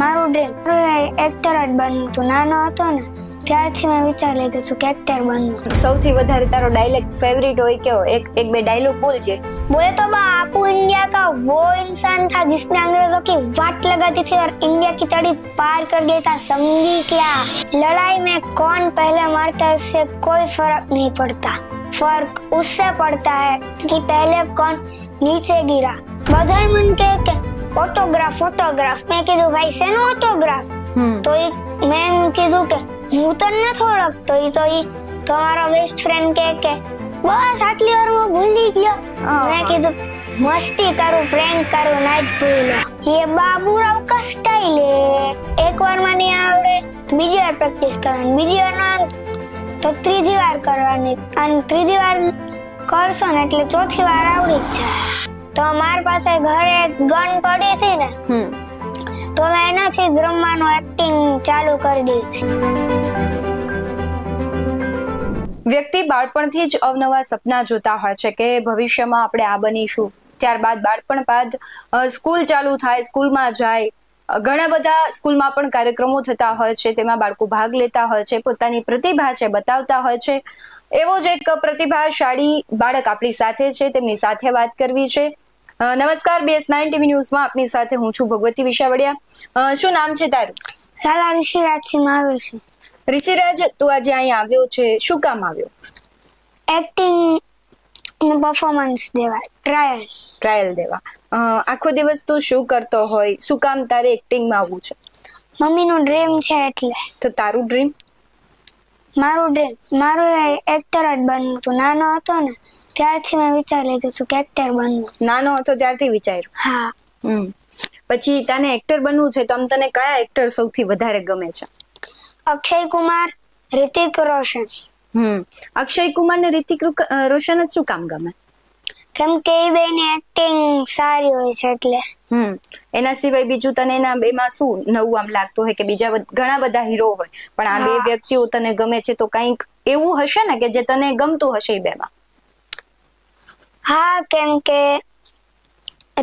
મારું dream actor જ બનવું હતું. નાનો હતો ને ત્યારથી મેં વિચાર લીધું હતું કે એક્ટર બનવું. સૌથી વધારે તારો ડાયલોગ ફેવરિટ હોય કેવો? એક બે ડાયલોગ બોલજે. बोले तो बापू इंडिया का वो इंसान था जिसने अंग्रेजों की वाट लगाती थी और इंडिया की तड़ी पार कर दिया था. समझी क्या? लड़ाई में कौन पहले मरता है उससे कोई फर्क नहीं पड़ता. फर्क उससे पड़ता है कि पहले कौन नीचे गिरा. बधाई मन के ऑटोग्राफ મેં કીધું ભાઈ શેનો ઓટોગ્રાફ? તો મેં કીધું કે હું તને નથી ઓળખતો. તો તમારો બેસ્ટ ફ્રેન્ડ કે બસ આટલી વારમાં ભૂલી ગયો. મેં કીધું મસ્તી કરું, પ્રેન્ક કરું, ના જ ભૂલો. ये बाबूराव का स्टाइल है. एक વાર માં નહીં આવડે તો બીજી વાર પ્રેક્ટિસ કરવાની, બીજી વાર ના તો ત્રીજી વાર કરવાની, અને ત્રીજી વાર કરશો ને એટલે ચોથી વાર આવડી જ જાય. તો મારી પાસે ઘરે ગન પડી હતી ને, તો મેં એનાથી જ રમવાનું એક્ટિંગ ચાલુ કરી દીધી. વ્યક્તિ બાળપણથી જ અવનવા સપના જોતા હોય છે કે ભવિષ્યમાં આપણે આ બનીશું. ત્યારબાદ બાળપણ બાદ સ્કૂલ ચાલુ થાય, સ્કૂલમાં જાય, ઘણા બધા સ્કૂલમાં પણ કાર્યક્રમો થતા હોય છે, તેમાં બાળકો ભાગ લેતા હોય છે, પોતાની પ્રતિભા છે બતાવતા હોય છે. એવો જ એક પ્રતિભાશાળી બાળક આપણી સાથે છે, તેમની સાથે વાત કરવી છે. નમસ્કાર, BS9 TV ન્યૂઝમાં આપની સાથે હું છું ભગવતી વિશાવડિયા. શું નામ છે તારું? સાલા ઋષિરાજસિંહ આવે છે. ઋષિરાજ, તું આજે અહીં આવ્યો છે, શું કામ આવ્યો? એક્ટિંગ પરફોર્મન્સ દેવા, ટ્રાયલ દેવા. આખો દિવસ તું શું કરતો હોય? શું કામ તારે એક્ટિંગમાં આવવું છે? મમ્મીનું ડ્રીમ છે એટલે. તો તારું ડ્રીમ? મારું એક્ટર જ બનવું હતું. નાનો હતો ને ત્યારથી મેં વિચાર લીધું હતું કે એક્ટર બનવું. નાનો હતો ત્યારથી વિચાર્યું? હા. પછી તને એક્ટર બનવું છે તો તને કયા એક્ટર સૌથી વધારે ગમે છે? અક્ષય કુમાર, રિતિક રોશન. અક્ષય કુમાર ને રિતિક રોશન જ શું કામ ગમે? કેમ કે એ બેની એક્ટિંગ સારી હોય છે એટલે. એના સિવાય બીજું તને એના બેમાં શું નવું આમ લાગતું હોય કે બીજા ઘણા બધા હીરો હોય પણ આ બે વ્યક્તિઓ તને ગમે છે, તો કંઈક એવું હશે ને કે જે તને ગમતું હશે એ બેમાં? હા, કેમ કે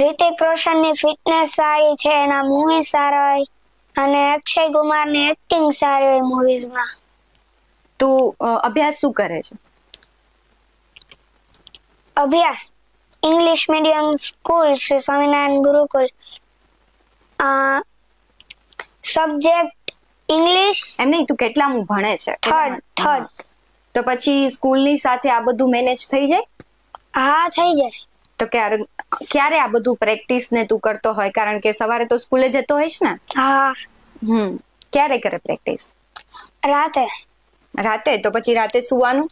રિતિક રોશનની ફિટનેસ સારી છે, એના મૂવી સારા હોય, અને અક્ષય કુમારની એક્ટિંગ સારી હોય મૂવીઝમાં. તું અભ્યાસ શું કરે છે? અભ્યાસ English medium school Shri Swaminarayan Gurukul. Subject English. એમ નહીં, તું કેટલામું ભણે છે? થર્ડ. તો પછી સ્કૂલની સાથે આ બધું મેનેજ થઈ જાય? હા, થઈ જાય. તો ક્યારે આ બધું પ્રેક્ટિસ ને તું કરતો હોય? કારણ કે સવારે તો સ્કૂલે જતો હોઈશ ને? હા. ક્યારે કરે પ્રેક્ટિસ? રાતે. તો પછી રાતે સુવાનું?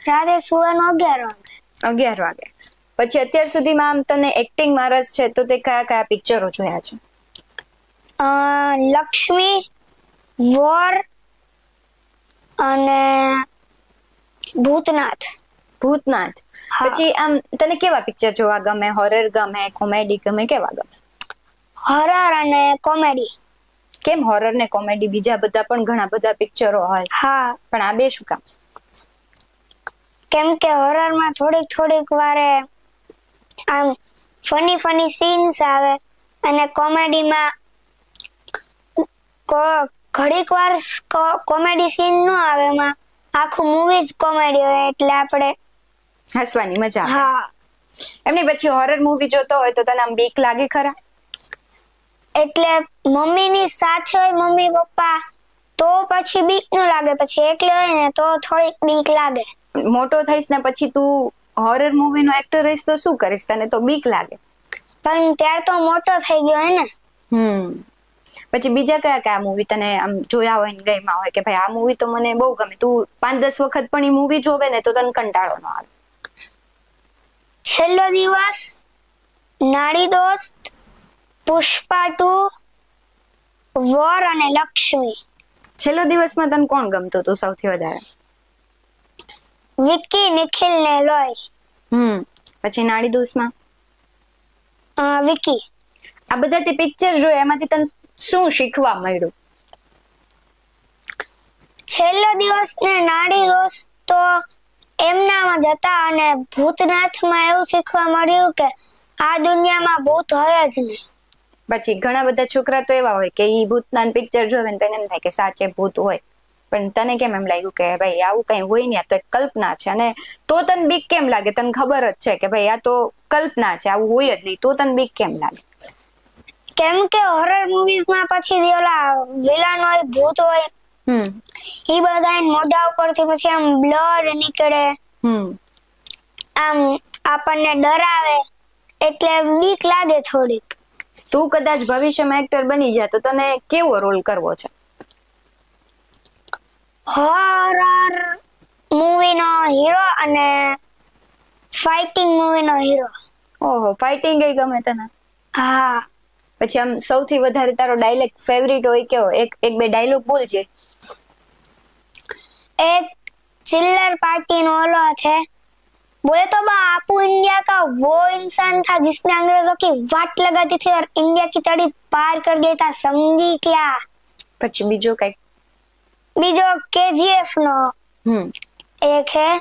રાતે સુવાનું 11 વાગે. 11 વાગે. પછી અત્યાર સુધીમાં આમ તને એક્ટિંગમાં રસ છે તો તે કયા પિક્ચરો જોયા છે? લક્ષ્મી, વોર અને ભૂતનાથ. પછી આમ તને કેવા પિક્ચર જોવા ગમે? હોરર ગમે, કોમેડી ગમે, કેવા ગમે? હોરર અને કોમેડી. કેમ હોરર ને કોમેડી? બીજા બધા પણ ઘણા બધા પિક્ચરો હોય. હા. પણ આ બે શું કામ? કેમ કે હોરરમાં થોડીક વારે આમ ફની સીન્સ આવે, અને કોમેડીમાં ઘડીક વાર કોમેડી સીન ન આવે, એમાં આખું મૂવી જ કોમેડી હોય એટલે આપણે હસવાની મજા આવે. હા. એમની પછી હોરર મૂવી જોતો હોય તો તને આમ બીક લાગે ખરા? એટલે મમ્મીની સાથે હોય, મમ્મી પપ્પા, તો પછી બીક ન લાગે. પછી એકલી હોય ને તો થોડીક બીક લાગે. મોટો થઈશ ને પછી તું હોરર મૂવી નો એક્ટર રહીશ તો શું કરીશ? તને તો બીક લાગે. પણ ત્યાર તો મોટો થઈ ગયો હે ને. પછી બીજા કયા મૂવી તને આમ જોયા હોય ને ગમ્યા હોય કે ભાઈ આ મૂવી તો મને બહુ ગમે? તું 5-10 વખત પણ એ મૂવી જોવે ને તો તને કંટાળો ન આવે? છેલ્લો દિવસ, નાડી દોસ્ત, પુષ્પા 2, વોર અને લક્ષ્મી. છેલ્લો દિવસમાં તને કોણ ગમતું હતું સૌથી વધારે? વિકી, નિખિલ ને લોય. પછી નાડી દોસ્તમાં? વિકી. આ બધા તે પિક્ચર જોયા, એમાંથી તને શું શીખવા મળ્યું? છેલ્લો દિવસ ને નાડી દોસ્ત તો એમનામાં જ હતા, અને ભૂતનાથમાં એવું શીખવા મળ્યું કે આ દુનિયામાં ભૂત હોય જ નહીં. પછી ઘણા બધા છોકરા તો એવા હોય કે ઈ ભૂતના પિક્ચર જોવે ને તેને એમ થાય કે સાચે ભૂત હોય, પણ તને કેમ એમ લાગ્યું કે ભાઈ આવું કઈ હોય ને, આ તો એક કલ્પના છે? અને તો તને બીક કેમ લાગે? તને ખબર જ છે કે ભાઈ આ તો કલ્પના છે, આવું હોય જ નહીં, તો તને બીક કેમ લાગે? કેમ કે હોરર મૂવીઝ માં પછી જે ઓલા વિલન હોય, ભૂત હોય, એ બધા મોઢા ઉપરથી પછી આમ બ્લડ નીકળે, આમ આપણને ડરાવે, એટલે બીક લાગે થોડીક. તું કદાચ ભવિષ્યમાં એક્ટર બની જા તો તને કેવો રોલ કરવો છે? હોરર મૂવીનો હીરો અને ફાઇટિંગ મૂવીનો હીરો. ઓહો, ફાઇટિંગ એ ગમે તને? હા. પછી આમ સૌથી વધારે તારો ડાયલોગ ફેવરિટ હોય કેવો? એક બે ડાયલોગ બોલજે. एक चिल्लर पार्टी नो ओलो थे, बोले तो बापू इंडिया का वो इंसान था जिसने अंग्रेजों की वाट लगाती थी और इंडिया की तड़ी पार कर गया था, समझी क्या? પછી બીજો કઈ? बीजो केजीएफ नो एक है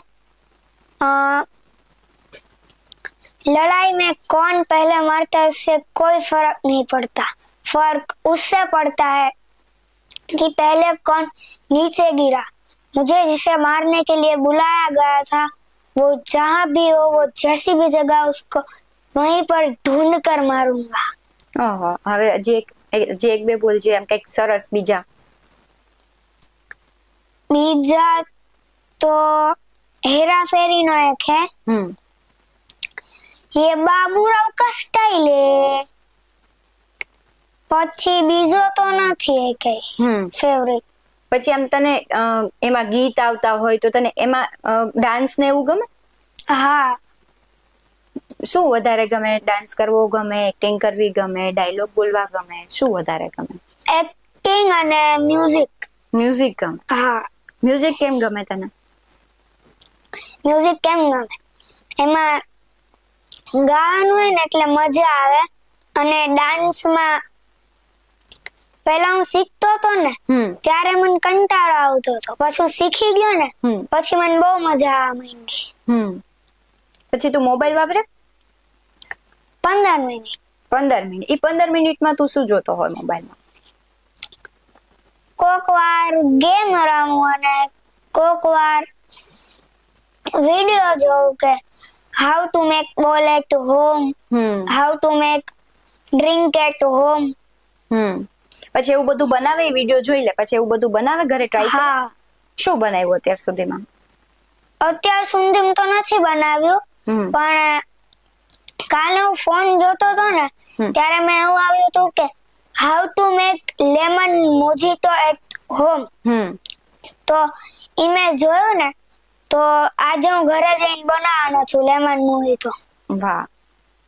लड़ाई में कौन पहले मारता है उससे कोई फर्क नहीं पड़ता, फर्क उससे पड़ता है कि पहले कौन नीचे गिरा। मुझे जिसे मारने के लिए बुलाया गया था वो जहाँ भी हो, वो जैसी भी जगह, उसको वहीं पर ढूंढ कर मारूंगा. ઓહો, હવે જે એક બે બોલજે એમ કઈક સરસ બીજા. बीजा तो हेरा फेरी नो एक है, ये बाबूराव का स्टाइल है. પછી બીજો તો નથી કઈ ફેવરેટ. પછી આમ તને એમાં ગીત આવતા હોય તો તને એમાં ડાન્સ ને એવું ગમે? હા. શું વધારે ગમે? ડાન્સ કરવો ગમે, એક્ટિંગ કરવી ગમે, ડાયલોગ બોલવા ગમે, શું વધારે ગમે? એક્ટિંગ અને મ્યુઝિક. મ્યુઝિક ગમે? હા. મ્યુઝિક કેમ ગમે તને? મ્યુઝિક કેમ ગમે? એમાં ગાવાનું હોય ને એટલે મજા આવે, અને ડાન્સમાં પહેલા હું શીખતો હતો ને ત્યારે મને કંટાળો આવતો હતો, પછી હું શીખી ગયો ને પછી મને બહુ મજા આવવા માંડી. પછી તું મોબાઈલ વાપરે? 15 મિનિટ. 15 મિનિટ? એ 15 મિનિટમાં તું શું જોતો હોય મોબાઈલમાં? કોક વાર ગેમ રમું અને કોક વાર વિડિયો જોઉં કે how to make ball at home, how to make drink at home. પછી એવું બધું બનાવે, વિડિયો જોઈ લે પછી એવું બધું બનાવે ઘરે, ટ્રાય કરે? હા. શું બનાવ્યું અત્યાર સુધીમાં? અત્યાર સુધીમાં તો નથી બનાવ્યું, પણ કાલે હું ફોન જોતો હતો ને ત્યારે મેં એવું આવ્યું હતું કે how to make lemon mojito at home. તો ઈ મેં જોયું ને તો આજે હું ઘરે જઈને બનાવવાનો છું લેમન મોજીટો. વાહ.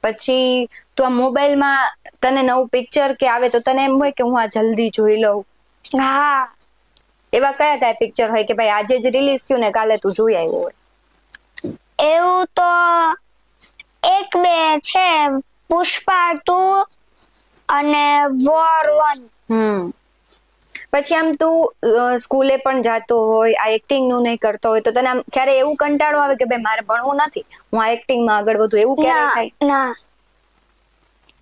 પછી તું આ મોબાઈલમાં તને નવું પિક્ચર કે આવે તો તને એમ હોય કે હું આ જલ્દી જોઈ લઉં? હા. એવા કયા કયા પિક્ચર હોય કે ભાઈ આજે જ રિલીઝ થયું ને કાલે તું જોઈ આવ્યો હોય? એવું તો એક બે છે, પુષ્પા 2 અને વોર 1. પછી આમ તું સ્કૂલે પણ જાતો હોય, આ એક્ટિંગ નું નહીં કરતો હોય તો તને આમ ક્યારે એવું કંટાળો આવે કે ભાઈ મારે ભણવું નથી, હું આ એક્ટિંગ માં આગળ વધું, એવું ક્યારે થાય? ના.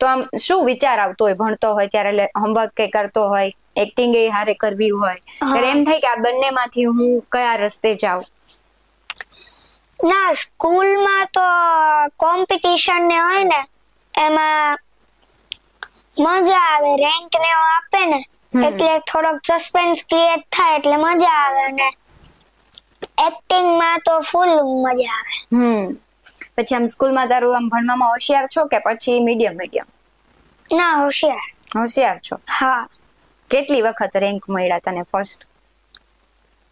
તો આમ શું વિચાર આવતો હોય ભણતો હોય ત્યારે, હોમવર્ક કે કરતો હોય, એક્ટિંગ એ હારે કરવી હોય ત્યારે એમ થાય કે આ બંનેમાંથી હું કયા રસ્તે જાઉં? ના, સ્કૂલમાં તો કોમ્પિટિશન ને હોય ને એમાં મજા આવે, રેન્ક ને એવું આપે ને એટલે થોડોક સસ્પેન્સ ક્રિએટ થાય એટલે મજા આવે, અને એક્ટિંગ માં તો ફૂલ મજા આવે. પછી આમ સ્કૂલમાં તારું આમ ભણવામાં હોશિયાર છો કે પછી મીડિયમ? ના, હોશિયાર. હોશિયાર છો? હા. કેટલી વખત રેન્ક મળ્યા તને ફર્સ્ટ?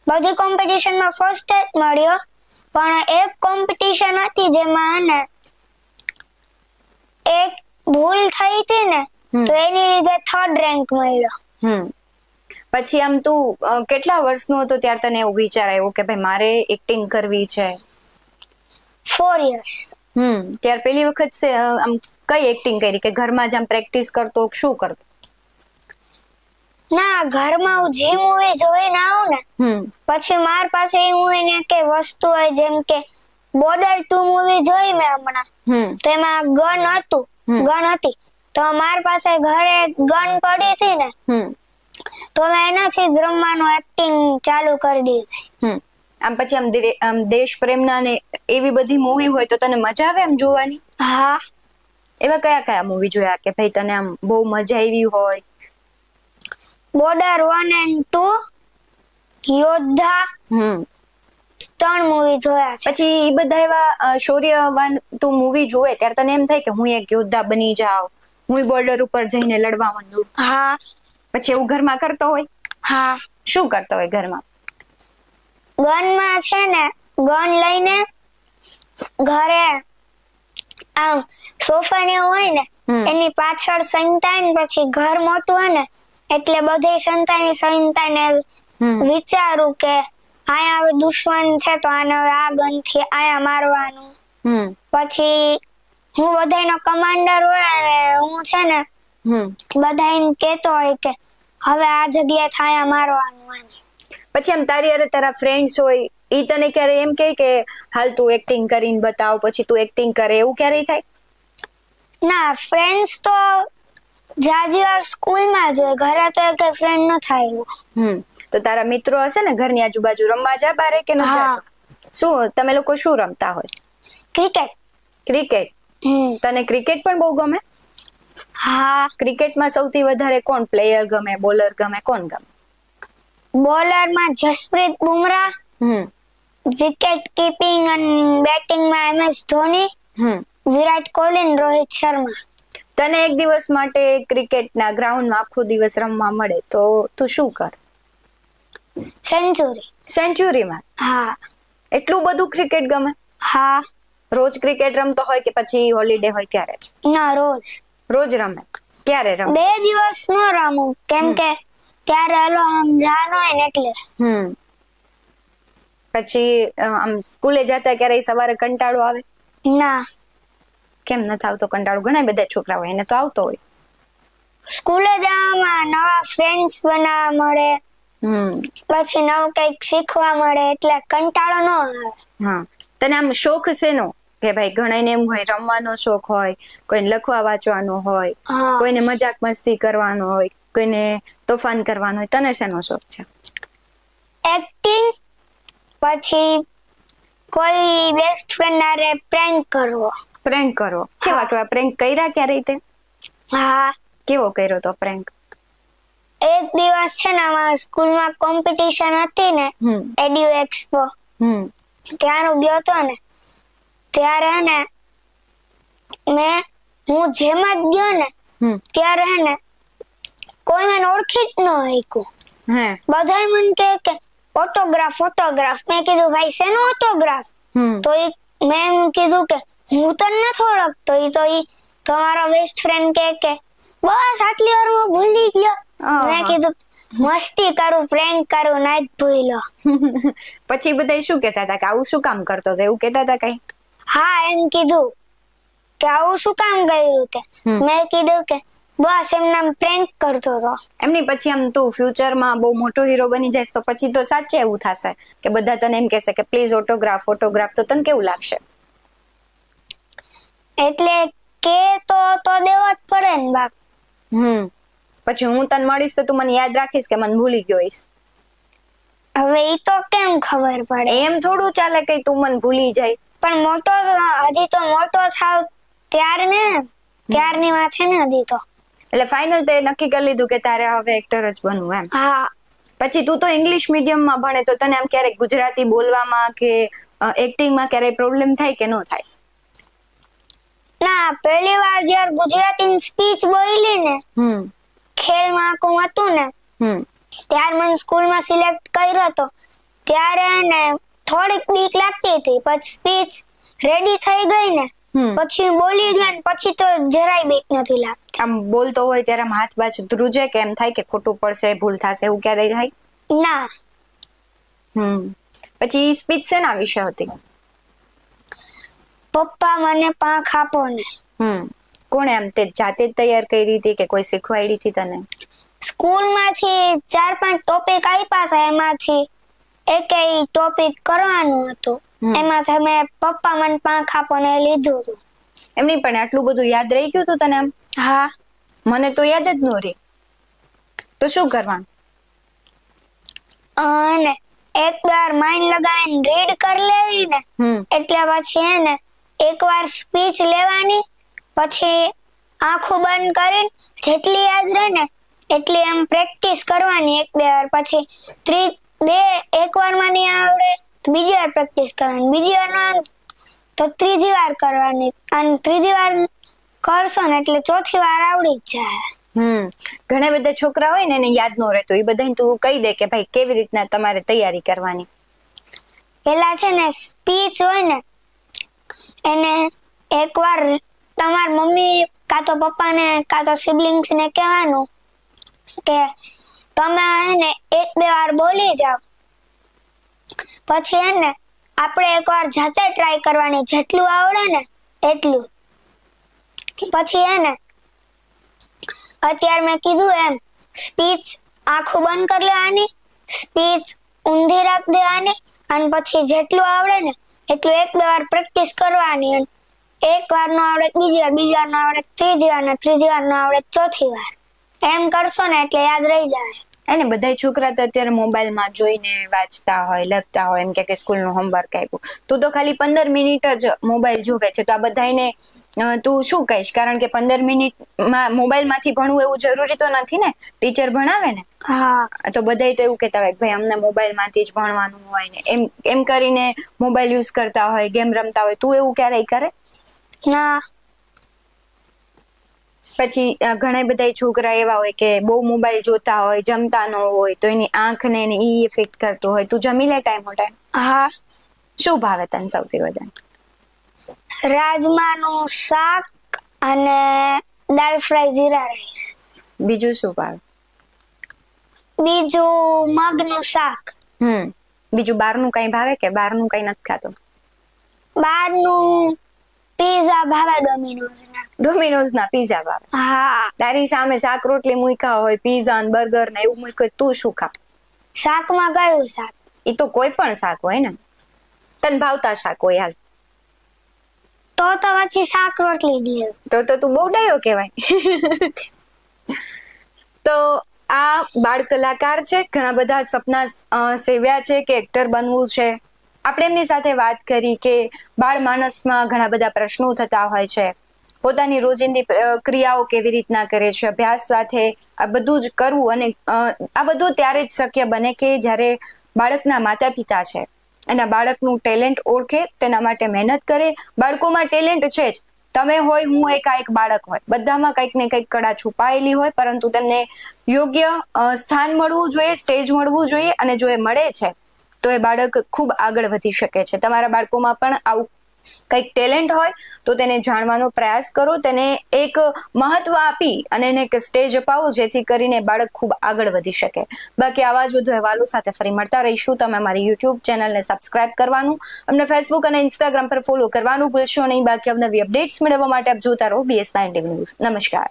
બધી કોમ્પિટિશનમાં ફર્સ્ટ જ મળ્યો, પણ એક કોમ્પિટિશન હતી જેમાં ને એક ભૂલ થઈ હતી ને તો એની લીધે 3rd રેન્ક મળ્યો. પછી આમ તું કેટલા વર્ષનો હતો ત્યારે તને એવું વિચાર આવ્યો કે ભાઈ મારે એક્ટિંગ કરવી છે? 4 years. ત્યાર પહેલી વખત આમ કઈ એક્ટિંગ કરી કે ઘરમાં જ આમ પ્રેક્ટિસ કરતો, શું કરતો? ના, ઘરમાં હું જે મૂવી જોઈને આવું ને પછી માર પાસે એ મૂવી ને કે વસ્તુ હોય, જેમ કે બોર્ડર 2 મૂવી જોઈ મેં હમણાં, તો એમાં ગન હતી તો મારી પાસે ઘરે ગન પડી હતી ને, તો મેં એનાથી જ રમવાનું એક્ટિંગ ચાલુ કરી દીધી. આમ પછી આમ દેશ પ્રેમના ને એવી બધી મૂવી હોય તો તને મજા આવે આમ જોવાની? હા. એવા કયા કયા મૂવી જોયા કે ભાઈ તને આમ બહુ મજા આવી હોય? બોર્ડર 1 and 2, યોદ્ધા, 3 મૂવી જોયા છે. પછી એ બધા એવા શૌર્યવાન તું મૂવી જોવે ત્યારે તને એમ થાય કે હું એક યોદ્ધા બની જાઉં, હું બોર્ડર ઉપર જઈને લડવા માંડું? હા. પછી એવું ઘરમાં કરતો હોય? હા. શું કરતો હોય ઘરમાં? ગનમાં છે ને, ગન લઈને ઘરે આમ સોફા ને હોય ને એની પાછળ સંતાઈને, પછી ઘર મોટું હોય ને એટલે બધે સંતાઈને વિચારું કે આયા હવે દુશ્મન છે તો આને હવે આ ગન થી આયા મારવાનું. પછી હું બધાયનો કમાન્ડર હોય અને હું છે ને બધાને કહેતો હોય કે હવે આ જગ્યાએ આયા મારવાનું. પછી આમ તારી અરે તારા ફ્રેન્ડ્સ હોય ઈ તને ક્યારે એમ કે હાલ તું એક્ટિંગ કરીને બતાવ, પછી તું એક્ટિંગ કરે, એવું ક્યારેય થાય? ના, ફ્રેન્ડ્સ તો જાજી વાર સ્કૂલમાં જ હોય, ઘરે તો એક ફ્રેન્ડ ન થાય. તો તારા મિત્રો હશે ને ઘરની આજુબાજુ, રમવા જા બારે કે ન જાતો? શું તમે લોકો શું રમતા હોય? ક્રિકેટ. ક્રિકેટ? તને ક્રિકેટ પણ બહુ ગમે? હા. ક્રિકેટમાં સૌથી વધારે કોણ પ્લેયર ગમે, બોલર ગમે, કોણ ગમે? બોલરમાં જસપ્રીત બુમરાહ, વિકેટ કીપિંગ અને બેટિંગમાં MS ધોની, વિરાટ કોહલી અને રોહિત શર્મા. તને એક દિવસ માટે ક્રિકેટના ગ્રાઉન્ડમાં આખો દિવસ રમવા મળે તો તું શું કર? સેન્ચુરી. સેન્ચુરીમાં? હા. એટલું બધું ક્રિકેટ ગમે? હા. રોજ ક્રિકેટ રમતો હોય કે પછી હોલિડે હોય ત્યારે જ? ના, રોજ. રોજ રમે? ક્યારે રમે? 2 દિવસ ન રમું કેમ કે ત્યારે હલો આમ જાન હોય ને એટલે. પછી આમ સ્કૂલે જતા ક્યારે સવારે કંટાળો આવે? ના. કેમ નથી આવતો કંટાળો? ઘણા બધા છોકરા હોય એને તો આવતો હોય. સ્કૂલે જવામાં નવા ફ્રેન્ડ્સ બનાવવા મળે, પછી નવું કંઈક શીખવા મળે એટલે કંટાળો ન આવે. હા. તને આમ શોખ શેનો? કે ભાઈ ઘણાને એમ હોય રમવાનો શોખ હોય, કોઈને લખવા વાંચવાનો હોય, કોઈને મજાક મસ્તી કરવાનો હોય, કોઈને તોફાન કરવાનો હોય. તને શેનો શોખ છે? એક્ટિંગ, પછી કોઈ બેસ્ટ ફ્રેન્ડ હારે પ્રેન્ક કરવો. પ્રેન્ક કરવો? કેવા કેવા પ્રેન્ક કર્યા ક્યારે તે? હા. કેવો કર્યો તો પ્રેન્ક? એક દિવસ છે ને અમારા સ્કૂલમાં કોમ્પિટિશન હતી ને, એડ્યુ એક્સપો, ત્યાંનો ગયો તો ને ત્યારે ને હું જેમ જ ગયો ને ત્યારે ને કોઈ મને ઓળખી જ ન શક્યું. બધાય મને કે ઓટોગ્રાફ. મેં કીધું ભાઈ શેનો ઓટોગ્રાફ? તો મેં કીધું કે હું તને નથી ઓળખતો. તો તમારો બેસ્ટ ફ્રેન્ડ કે બસ આટલી વાર ભૂલી ગયો. મેં કીધું મસ્તી કરું, પ્રેન્ક કરું, ના જ ભૂલ્યો. પછી બધા શું કહેતા હતા કે આવું શું કામ કરતો હતો, એવું કહેતા હતા કઈ? હા, એમ કીધું કે આવું શું કામ કર્યું તે. મેં કીધું કે બસ એમના પ્રેન્ક કરતો હતો. એમની પછી આમ તું ફ્યુચરમાં બહુ મોટો હીરો બની જઈશ તો પછી તો સાચે એવું થશે કે બધા તને એમ કહેશે કે પ્લીઝ ઓટોગ્રાફ. તો તને કેવું લાગશે? એટલે કે તો દેવો જ પડે ને બાપ. પછી હું તને મળીશ તો તું મને યાદ રાખીશ કે મને ભૂલી ગયો હોઈશ? હવે ઈ તો કેમ ખબર પડે? એમ થોડું ચાલે કે તું મને ભૂલી જાય. પણ હજી તો મોટો થાવ ત્યારની વાત છે ને હજી તો. એટલે ફાઇનલ તે નક્કી કરી લીધું કે તારે હવે એક્ટર જ બનવું એમ? હા. પછી તું તો ઇંગ્લિશ મીડિયમમાં ભણે તો તને આમ ક્યારેક ગુજરાતી બોલવામાં કે એક્ટિંગમાં ક્યારેય પ્રોબ્લેમ થાય કે ન થાય? ના, પહેલી વાર જ્યારે ગુજરાતી સ્પીચ બોલી ને ખેલ મહાકુંભ હતું ને ત્યારે મને સ્કૂલમાં સિલેક્ટ કર્યો હતો. ત્યારે ને થોડીક બીક લાગતી હતી, પછી સ્પીચ રેડી થઈ ગઈ ને પછી બોલી ગઈ ને પછી તો જરાય બીક નથી લાગતી. આમ બોલતો હોય ત્યારે આમ હાથ બાજુ ધ્રુજે કે એમ થાય કે ખોટું પડશે, ભૂલ થશે, એવું ક્યારેય થાય? ના. પછી સ્પીચ શેના વિશે હતી? પપ્પા મને પાંખ આપો ને. કોણે આમ તે જાતે જ તૈયાર કરી હતી કે કોઈ શીખવાડી હતી તને? સ્કૂલમાંથી 4-5 ટોપિક આપ્યા હતા, એમાંથી એકેય ટોપિક કરવાનું હતું. એમાંથી મેં પપ્પા મને પાંખ આપો ને લીધું હતું. એમની પણ આટલું બધું યાદ રહી ગયું હતું તને આમ? હા. મને તો યાદ જ ન રહે. તો શું કરવાનું? અને એકવાર માઇન્ડ લગાવીને રીડ કરી લેવી ને એટલે પછી હે ને એકવાર સ્પીચ લેવાની, પછી આંખો બંધ કરીને જેટલી યાદ રહે ને એટલી એમ પ્રેક્ટિસ કરવાની 1-2 વાર. પછી એક વાર નહીં આવડે તો બીજી વાર પ્રેક્ટિસ કરવાની, બીજી વાર ના તો ત્રીજી વાર કરવાની, અને ત્રીજી વાર કરશો ને એટલે ચોથી વાર આવડી જ જાય. ઘણા બધા છોકરા હોય ને એને યાદ ન રહેતું, એ બધાને તું કહી દે કે ભાઈ કેવી રીતના તમારે તૈયારી કરવાની. પેલા છે ને સ્પીચ હોય ને એને એકવાર તમાર મમ્મી કાં તો પપ્પાને કાં તો સિબ્લિંગ્સ ને કહેવાનું કે તમે એને 1-2 વાર બોલી જાઓ, પછી એને આપણે એકવાર જાતે ટ્રાય કરવાની, જેટલું આવડે ને એટલું. પછી એને અત્યારે મેં કીધું એમ સ્પીચ આંખો બંધ કરી લેવાની, સ્પીચ ઊંધી રાખી દેવાની, અને પછી જેટલું આવડે ને એટલું 1-2 વાર પ્રેક્ટિસ કરવાની. અને એક વાર નો આવડે બીજી વાર, બીજી વાર નો આવડે ત્રીજી વાર, ને ત્રીજી વાર નો આવડે ચોથી વાર. એમ કરશો ને એટલે યાદ રહી જાય. એને બધા છોકરા તો અત્યારે મોબાઈલમાં જોઈને વાંચતા હોય, લખતા હોય, એમ કે સ્કૂલનું હોમવર્ક આપ્યું. તું તો ખાલી 15 મિનિટ જ મોબાઈલ જોવે છે, તો આ બધાને તું શું કહીશ? કારણ કે 15 મિનિટમાં મોબાઈલમાંથી ભણવું એવું જરૂરી તો નથી ને, ટીચર ભણાવે ને. હા, તો બધાય તો એવું કહેતા હોય ભાઈ અમને મોબાઈલમાંથી જ ભણવાનું હોય ને, એમ કરીને મોબાઈલ યુઝ કરતા હોય, ગેમ રમતા હોય. તું એવું ક્યારેય કરે? ના. પછી ઘણા બધા છોકરા એવા હોય કે બહુ મોબાઈલ જોતા હોય, જમતા ન હોય, તો એની આંખને ઈ ઇફેક્ટ કરતો હોય. તું જમી લે ટાઈમ ટુ ટાઈમ? હા. શું ભાવે તને સૌથી વધારે? રાજમાનું શાક અને દાળ ફ્રાય જીરા રાઈસ. બીજું શું ભાવે? બીજું મગનું શાક. બીજું બહારનું કઈ ભાવે કે બહારનું કઈ નથી ખાતો? બહારનું પીઝા ભાવે, ડોમિનોઝના પીઝા ભાવે? હા. તારી સામે શાક રોટલી મૂક્યા હોય, પીઝા ને બર્ગર ને એવું મૂક્યું હોય, તું શું ખા? શાકમાં કયું શાક? એ તો કોઈ પણ શાક હોય ને, તને ભાવતા શાક હોય. હાલ તો પછી શાક રોટલી જ લેવું. તો તું બહુ ડાયો કહેવાય. તો આ બાળ કલાકાર છે, ઘણા બધા સપના સેવ્યા છે કે એક્ટર બનવું છે. આપણે એમની સાથે વાત કરી કે બાળ માનસમાં ઘણા બધા પ્રશ્નો થતા હોય છે, પોતાની રોજિંદી ક્રિયાઓ કેવી રીતના કરે છે, અભ્યાસ સાથે આ બધું જ કરવું. અને આ બધું ત્યારે જ શક્ય બને કે જ્યારે બાળકના માતા પિતા છે એના બાળકનું ટેલેન્ટ ઓળખે, તેના માટે મહેનત કરે. બાળકોમાં ટેલેન્ટ છે જ, તમે હોય, હું એક બાળક હોય, બધામાં કંઈક ને કંઈક કળા છુપાયેલી હોય, પરંતુ તેમને યોગ્ય સ્થાન મળવું જોઈએ, સ્ટેજ મળવું જોઈએ. અને જો એ મળે છે તો એ બાળક ખૂબ આગળ વધી શકે છે. તમારા બાળકોમાં પણ આવું કંઈક ટેલેન્ટ હોય તો તેને જાણવાનો પ્રયાસ કરો, તેને એક મહત્વ આપી અને એને એક સ્ટેજ અપાવો, જેથી કરીને બાળક ખૂબ આગળ વધી શકે. બાકી આવા જ વધુ અહેવાલો સાથે ફરી મળતા રહીશું. તમે અમારી યુટ્યુબ ચેનલને સબસ્ક્રાઇબ કરવાનું, અમને ફેસબુક અને ઇન્સ્ટાગ્રામ પર ફોલો કરવાનું ભૂલશો નહીં. બાકી અવનવી અપડેટ્સ મેળવવા માટે આપ જોતા રહો BS9 ન્યૂઝ. નમસ્કાર.